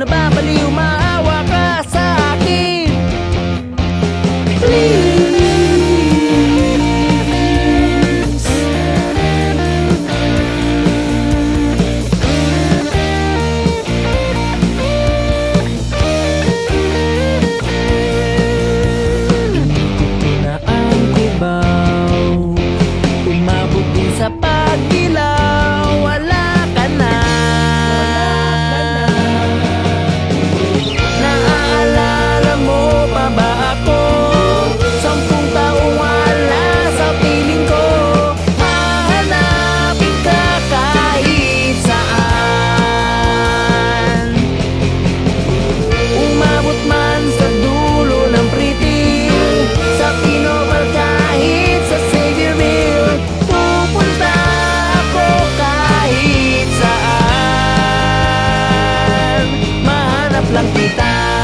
nababaliw, maawa ka sa akin. Please. Sa pagdilaw, wala ka na. Naaalala mo pa ba ako? 10 taong wala sa piling ko. Hahanapin ka kahit saan. Umabot man sa dulo ng pritil, sa Pinobal kahit sa Xavierville, pupunta ako kahit saan. Mahanap lang kita.